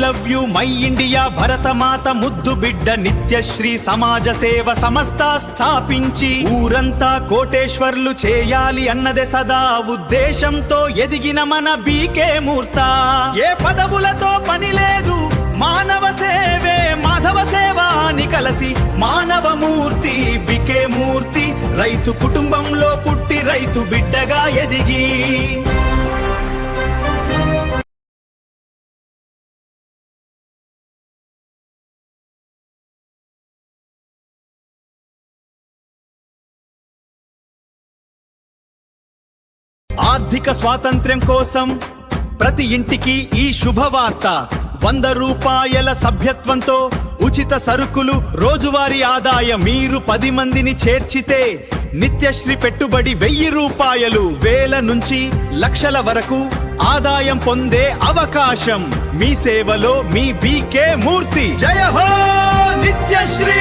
Love you my India Bharat Mata ముద్దు బిడ్డ నిత్యశ్రీ సమాజ సేవ సంస్థ స్థాపించి ఊరంతా కోటేశ్వర్లు చేయాలి అన్నదే సదా ఉద్దేశంతో ఎదిగిన మన బీకే మూర్త. ఏ పదవులతో పని లేదు, మానవ సేవే మాధవ సేవ అని కలసి మానవమూర్తి బీకే మూర్తి. రైతు కుటుంబంలో పుట్టి రైతు బిడ్డగా ఎదిగి ఆర్థిక స్వాతంత్ర్యం కోసం ప్రతి ఇంటికి ఈ శుభవార్త. 100 రూపాయల సభ్యత్వంతో ఉచిత సరుకులు, రోజువారీ ఆదాయం. మీరు 10 మందిని చేర్చితే నిత్యశ్రీ పెట్టుబడి 1000 రూపాయలు, వేల నుంచి లక్షల వరకు ఆదాయం పొందే అవకాశం. మీ సేవలో మీ బీకే మూర్తి. జయ హో నిత్యశ్రీ.